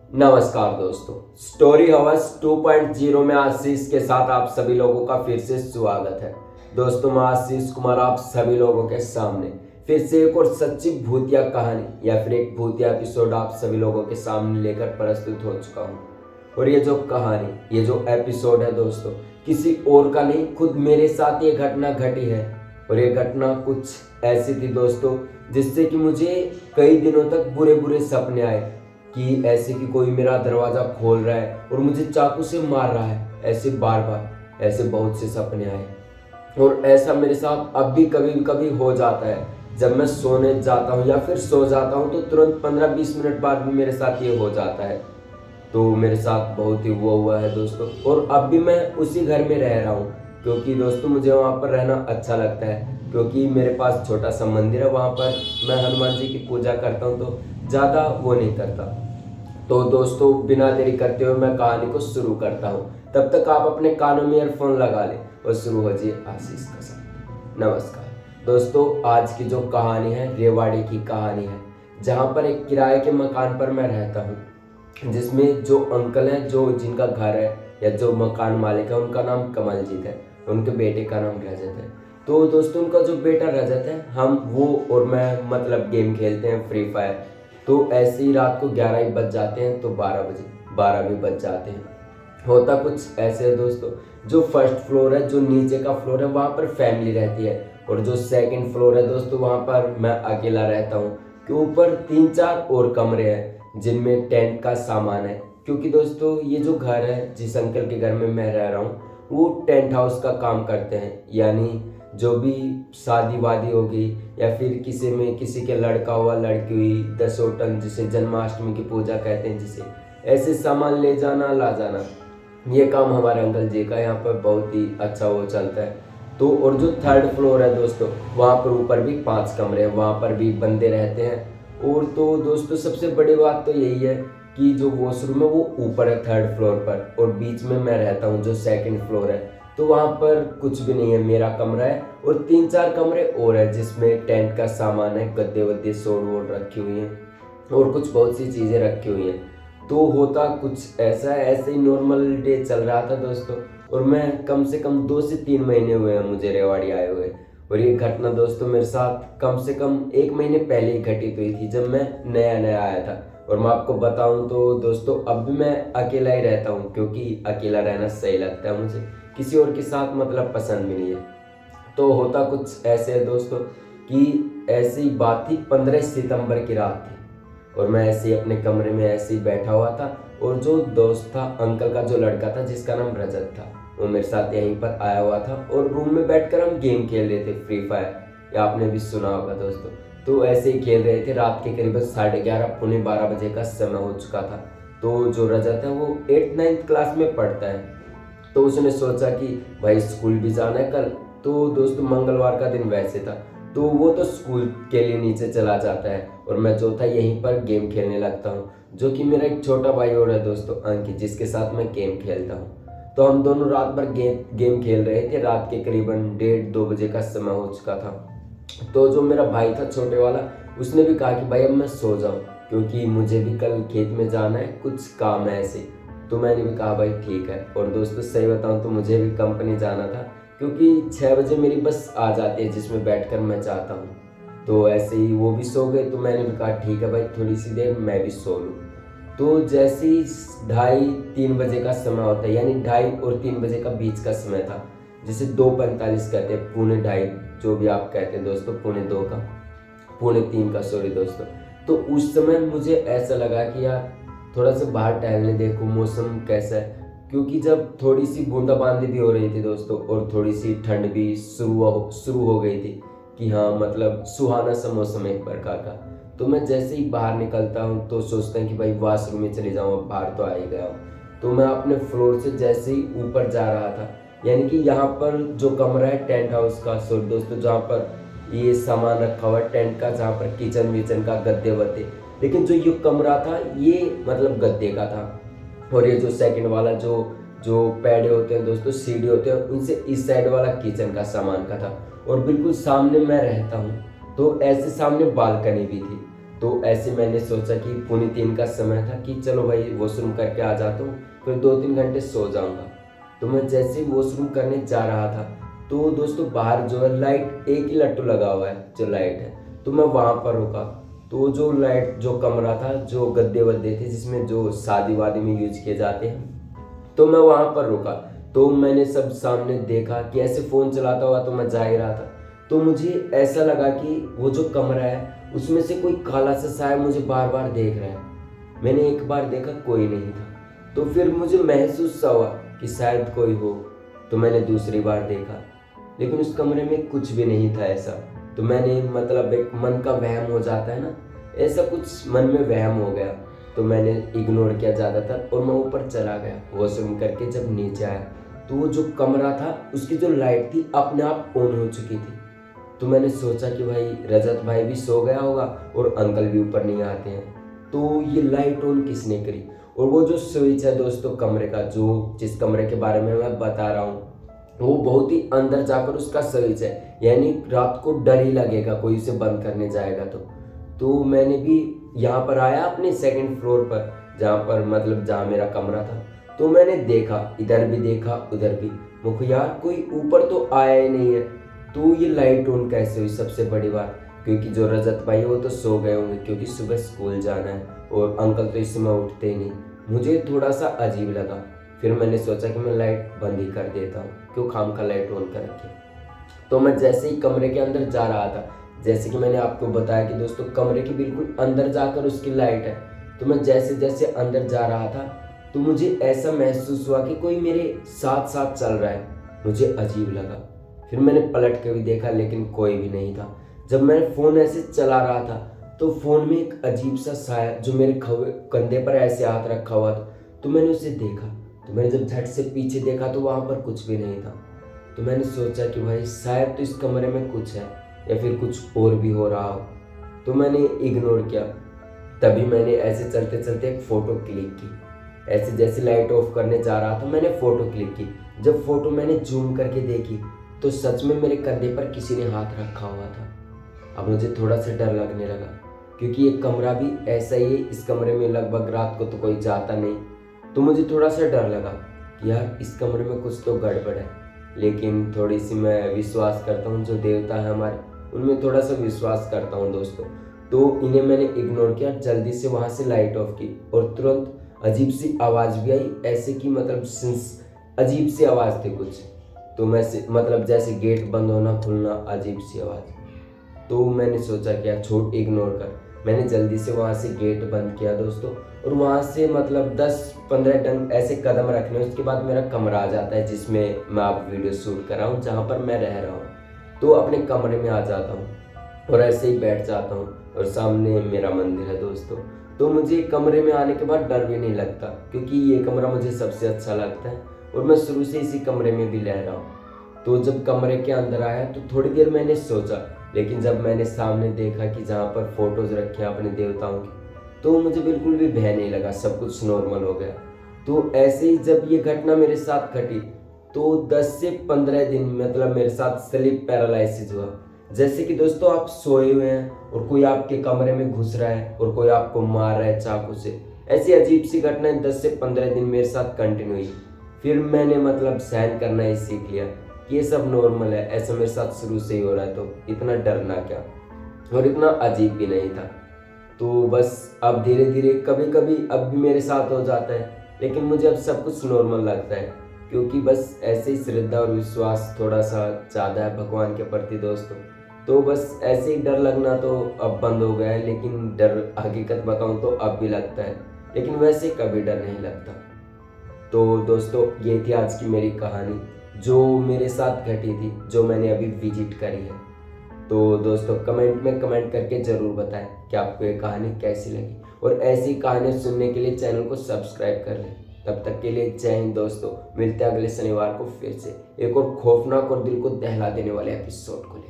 नमस्कार दोस्तों, story house 2.0 में आशीष के साथ आप सभी लोगों का फिर से स्वागत है। दोस्तों, मैं आशीष कुमार आप सभी लोगों के सामने फिर से एक और सच्ची भूतिया कहानी या फिर एक भूतिया एपिसोड आप सभी लोगों के सामने लेकर प्रस्तुत हो चुका हूँ। और ये जो कहानी, ये जो एपिसोड है दोस्तों, किसी और का नहीं, खुद मेरे साथ ये घटना घटी है। और ये घटना कुछ ऐसी थी दोस्तों, जिससे कि मुझे कई दिनों तक बुरे बुरे सपने आए कि ऐसे कि कोई मेरा दरवाज़ा खोल रहा है और मुझे चाकू से मार रहा है। ऐसे बार बार ऐसे बहुत से सपने आए और ऐसा मेरे साथ अब भी कभी कभी हो जाता है। जब मैं सोने जाता हूँ या फिर सो जाता हूँ तो तुरंत 15-20 मिनट बाद भी मेरे साथ ये हो जाता है। तो मेरे साथ बहुत ही वो हुआ है दोस्तों। और अब भी मैं उसी घर में रह रहा हूँ क्योंकि दोस्तों मुझे वहाँ पर रहना अच्छा लगता है, क्योंकि मेरे पास छोटा सा मंदिर है। वहाँ पर मैं हनुमान जी की पूजा करता हूँ तो ज़्यादा वो नहीं करता। तो दोस्तों, बिना देरी करते हुए मैं कहानी को शुरू करता हूँ। तब तक आप अपने कानों में ईयरफोन लगा लें और शुरू हो जाइए आशीष के साथ। नमस्कार दोस्तों, आज की जो कहानी है रेवाड़ी की कहानी है, जहाँ पर एक किराए के मकान पर मैं रहता हूँ, जिसमें जो अंकल हैं, जो जिनका घर है या जो मकान मालिक है, उनका नाम कमलजीत है, उनके बेटे का नाम रजत है। तो दोस्तों, उनका जो बेटा रजत है, हम वो और मैं मतलब गेम खेलते हैं फ्री फायर। तो ऐसे ही रात को 11 ही बज जाते हैं तो 12 भी बज जाते हैं। होता कुछ ऐसे है दोस्तों, जो फर्स्ट फ्लोर है, जो नीचे का फ्लोर है, वहाँ पर फैमिली रहती है। और जो सेकंड फ्लोर है दोस्तों, वहाँ पर मैं अकेला रहता हूँ। कि ऊपर 3-4 और कमरे हैं जिनमें टेंट का सामान है, क्योंकि दोस्तों ये जो घर है, जिस अंकल के घर में मैं रह रहा हूँ, वो टेंट हाउस का काम करते हैं। यानी जो भी शादी वादी होगी या फिर किसी के लड़का हुआ, लड़की हुई, दसोटन जिसे जन्माष्टमी की पूजा कहते हैं, जिसे ऐसे सामान ले जाना ला जाना, ये काम हमारे अंकल जी का यहाँ पर बहुत ही अच्छा वो चलता है। तो और जो थर्ड फ्लोर है दोस्तों, वहाँ पर ऊपर भी 5 कमरे हैं, वहाँ पर भी बंदे रहते हैं। और तो दोस्तों, सबसे बड़ी बात तो यही है कि जो वॉशरूम है वो ऊपर है थर्ड फ्लोर पर, और बीच में मैं रहता हूँ जो सेकंड फ्लोर है। तो वहाँ पर कुछ भी नहीं है, मेरा कमरा है और 3-4 कमरे और है जिसमें टेंट का सामान है, गद्दे वद्दे सोड वोड रखी हुई हैं और कुछ बहुत सी चीज़ें रखी हुई हैं। तो होता कुछ ऐसा है, ऐसे ही नॉर्मल डे चल रहा था दोस्तों। और मैं कम से कम 2 से 3 महीने हुए हैं मुझे रेवाड़ी आए हुए। और ये घटना दोस्तों मेरे साथ कम से कम 1 महीने पहले ही घटित हुई थी, जब मैं नया नया आया था। और मैं आपको बताऊं तो दोस्तों, अब भी मैं अकेला ही रहता हूं, क्योंकि अकेला रहना सही लगता है मुझे, किसी और के साथ मतलब पसंद भी नहीं है। तो होता कुछ ऐसे है दोस्तों कि ऐसी बात थी, 15 सितंबर की रात थी और मैं ऐसे ही अपने कमरे में ऐसे ही बैठा हुआ था। और जो दोस्त था, अंकल का जो लड़का था जिसका नाम रजत था, वो मेरे साथ यहीं पर आया हुआ था और रूम में बैठकर हम गेम खेल रहे थे फ्री फायर, या आपने भी सुना होगा दोस्तों। तो ऐसे ही खेल रहे थे, रात के करीबन 11:30 पौने 12 बजे का समय हो चुका था। तो जो रजत है वो 8th-9th क्लास में पढ़ता है। तो उसने सोचा कि भाई स्कूल भी जाना है कल। तो दोस्तों, मंगलवार का दिन वैसे था, तो वो तो स्कूल के लिए नीचे चला जाता है और मैं जो था यहीं पर गेम खेलने लगता हूँ, जो कि मेरा एक छोटा भाई और है दोस्तों, अंकित, जिसके साथ मैं गेम खेलता हूँ। तो हम दोनों रात भर गेम खेल रहे थे। रात के करीबन 1:30-2 बजे का समय हो चुका था। तो जो मेरा भाई था छोटे वाला, उसने भी कहा कि भाई अब मैं सो जाऊँ, क्योंकि मुझे भी कल खेत में जाना है, कुछ काम है ऐसे। तो मैंने भी कहा भाई ठीक है। और दोस्तों सही बताऊँ तो मुझे भी कंपनी जाना था, क्योंकि 6 बजे मेरी बस आ जाती है जिसमें बैठकर मैं चाहता हूँ। तो ऐसे ही वो भी सो गए, तो मैंने भी कहा ठीक है भाई, थोड़ी सी देर मैं भी सो लूँ। तो जैसे ही 2:30-3 बजे का समय होता है, यानी 2:30 और 3 बजे का बीच का समय था, जिसे 2:45 कहते हैं, पौने 2:30 जो भी आप कहते हैं दोस्तों, पौने 3 का सॉरी दोस्तों। तो उस समय मुझे ऐसा लगा कि यार थोड़ा सा बाहर टहलने देखो, मौसम कैसा है, क्योंकि जब थोड़ी सी बूंदाबांदी भी हो रही थी दोस्तों और थोड़ी सी ठंड भी शुरू हो गई थी, कि हाँ मतलब सुहाना सा मौसम है एक प्रकार का। तो मैं जैसे ही बाहर निकलता हूँ तो सोचता हूँ कि भाई वॉशरूम में चले जाऊँ, अब बाहर तो आ ही गया हूँ। तो मैं अपने फ्लोर से जैसे ही ऊपर जा रहा था, यानी कि यहाँ पर जो कमरा है टेंट हाउस का, सॉरी दोस्तों, जहाँ पर ये सामान रखा हुआ है टेंट का, जहाँ पर किचन विचन का, गद्दे वद्दे, लेकिन जो ये कमरा था ये मतलब गद्दे का था। और ये जो सेकंड वाला जो जो पैडे होते हैं दोस्तों, सीढ़ी होते हैं, उनसे इस साइड वाला किचन का सामान का था। और बिल्कुल सामने मैं रहता हूँ, तो ऐसे सामने बालकनी भी थी। तो ऐसे मैंने सोचा कि पौने 3 का समय था कि चलो भाई वॉशरूम करके आ जाता हूँ, फिर 2-3 घंटे सो जाऊँगा। तो मैं जैसे ही वॉशरूम करने जा रहा था तो दोस्तों बाहर जो है लाइट एक ही लट्टू लगा हुआ है जो लाइट है, तो मैं वहाँ पर रुका। तो जो लाइट जो कमरा था, जो गद्दे वद्दे थे जिसमें जो शादी वादी में यूज किए जाते हैं, तो मैं वहाँ पर रुका। तो मैंने सब सामने देखा कि ऐसे फ़ोन चलाता हुआ तो मैं जा ही रहा था। तो मुझे ऐसा लगा कि वो जो कमरा है उसमें से कोई काला सा साया मुझे बार बार देख रहा है। मैंने एक बार देखा, कोई नहीं था। तो फिर मुझे महसूस सा हुआ कि शायद कोई हो। तो मैंने दूसरी बार देखा, लेकिन उस कमरे में कुछ भी नहीं था ऐसा। तो मैंने मतलब एक मन का वहम हो जाता है ना, ऐसा कुछ मन में वहम हो गया। तो मैंने इग्नोर किया ज़्यादातर और मैं ऊपर चला गया। वॉशरूम करके जब नीचे आया तो वो जो कमरा था उसकी जो लाइट थी अपने आप ऑन हो चुकी थी। तो मैंने सोचा कि भाई रजत भाई भी सो गया होगा और अंकल भी ऊपर नहीं आते हैं, तो ये लाइट ऑन किसने करी। और वो जो स्विच है दोस्तों कमरे का, जो जिस कमरे के बारे में मैं बता रहा हूँ, वो बहुत ही अंदर जाकर उसका स्विच है, यानी रात को डर ही लगेगा कोई उसे बंद करने जाएगा। तो मैंने भी यहाँ पर आया अपने सेकंड फ्लोर पर, जहाँ पर मतलब जहाँ मेरा कमरा था। तो मैंने देखा, इधर भी देखा उधर भी, मुझे यार कोई ऊपर तो आया ही नहीं है। तो ये लाइट ऑन कैसे हुई सबसे बड़ी बात, क्योंकि जो रजत भाई है वो तो सो गए होंगे क्योंकि सुबह स्कूल जाना है, और अंकल तो इस समय उठते ही नहीं। मुझे थोड़ा सा अजीब लगा। फिर मैंने सोचा कि मैं लाइट बंद ही कर देता हूँ, क्यों खाम का लाइट ऑन कर रखी। तो मैं जैसे ही कमरे के अंदर जा रहा था, जैसे कि मैंने आपको बताया कि दोस्तों कमरे के बिल्कुल अंदर जाकर उसकी लाइट है, तो मैं जैसे जैसे अंदर जा रहा था तो मुझे ऐसा महसूस हुआ कि कोई मेरे साथ साथ चल रहा है। मुझे अजीब लगा। फिर मैंने पलट के भी देखा, लेकिन कोई भी नहीं था। जब मैं फ़ोन ऐसे चला रहा था तो फ़ोन में एक अजीब सा साया जो मेरे कंधे पर ऐसे हाथ रखा हुआ था, तो मैंने उसे देखा। तो मैंने जब झट से पीछे देखा तो वहाँ पर कुछ भी नहीं था। तो मैंने सोचा कि भाई शायद तो इस कमरे में कुछ है या फिर कुछ और भी हो रहा हो। तो मैंने इग्नोर किया। तभी मैंने ऐसे चलते चलते एक फ़ोटो क्लिक की। ऐसे जैसे लाइट ऑफ करने जा रहा था मैंने फ़ोटो क्लिक की। जब फ़ोटो मैंने जूम करके देखी तो सच में मेरे कंधे पर किसी ने हाथ रखा हुआ था। अब मुझे थोड़ा सा डर लगने लगा, क्योंकि ये कमरा भी ऐसा ही है। इस कमरे में लगभग रात को तो कोई जाता नहीं। तो मुझे थोड़ा सा डर लगा कि यार इस कमरे में कुछ तो गड़बड़ है। लेकिन थोड़ी सी मैं विश्वास करता हूँ, जो देवता है हमारे उनमें थोड़ा सा विश्वास करता हूँ दोस्तों। तो इन्हें मैंने इग्नोर किया, जल्दी से वहाँ से लाइट ऑफ की, और तुरंत अजीब सी आवाज़ भी आई, ऐसे कि मतलब अजीब सी आवाज़ थी कुछ। तो मैं मतलब जैसे गेट बंद होना खुलना, अजीब सी आवाज़। तो मैंने सोचा क्या छोड़, इग्नोर कर। मैंने जल्दी से वहाँ से गेट बंद किया दोस्तों, और वहाँ से मतलब 10-15 डंग ऐसे कदम रखने, उसके बाद मेरा कमरा आ जाता है जिसमें मैं आप वीडियो शूट कर रहा हूँ, जहाँ पर मैं रह रहा हूँ। तो अपने कमरे में आ जाता हूँ और ऐसे ही बैठ जाता हूँ, और सामने मेरा मंदिर है दोस्तों। तो मुझे कमरे में आने के बाद डर भी नहीं लगता, क्योंकि ये कमरा मुझे सबसे अच्छा लगता है और मैं शुरू से इसी कमरे में भी रह रहा हूँ। तो जब कमरे के अंदर आया तो थोड़ी देर मैंने सोचा, लेकिन जब मैंने सामने देखा कि जहाँ पर फोटोज रखे हैं अपने देवताओं की, तो मुझे बिल्कुल भी भय नहीं लगा, सब कुछ नॉर्मल हो गया। तो ऐसे ही जब ये घटना मेरे साथ घटी तो 10 से 15 दिन मतलब मेरे साथ स्लीप पैरालिसिस हुआ। जैसे कि दोस्तों आप सोए हुए हैं और कोई आपके कमरे में घुस रहा है और कोई आपको मार रहा है चाकू से। ऐसी अजीब सी घटनाएं 10 से 15 दिन मेरे साथ कंटिन्यू हुई। फिर मैंने मतलब सहन करना ही सीख लिया कि ये सब नॉर्मल है, ऐसा मेरे साथ शुरू से ही हो रहा है, तो इतना डरना क्या, और इतना अजीब भी नहीं था। तो बस अब धीरे धीरे कभी कभी अब भी मेरे साथ हो जाता है, लेकिन मुझे अब सब कुछ नॉर्मल लगता है, क्योंकि बस ऐसे ही श्रद्धा और विश्वास थोड़ा सा ज़्यादा है भगवान के प्रति दोस्तों। तो बस ऐसे ही डर लगना तो अब बंद हो गया है, लेकिन डर हकीकत बताऊं तो अब भी लगता है, लेकिन वैसे कभी डर नहीं लगता। तो दोस्तों ये थी आज की मेरी कहानी जो मेरे साथ घटी थी, जो मैंने अभी विजिट करी है। तो दोस्तों कमेंट में कमेंट करके ज़रूर बताएं कि आपको ये कहानी कैसी लगी, और ऐसी कहानियाँ सुनने के लिए चैनल को सब्सक्राइब कर लें। तब तक के लिए जय हिंद दोस्तों, मिलते हैं अगले शनिवार को फिर से एक और खौफनाक और दिल को दहला देने वाले एपिसोड को लेकर।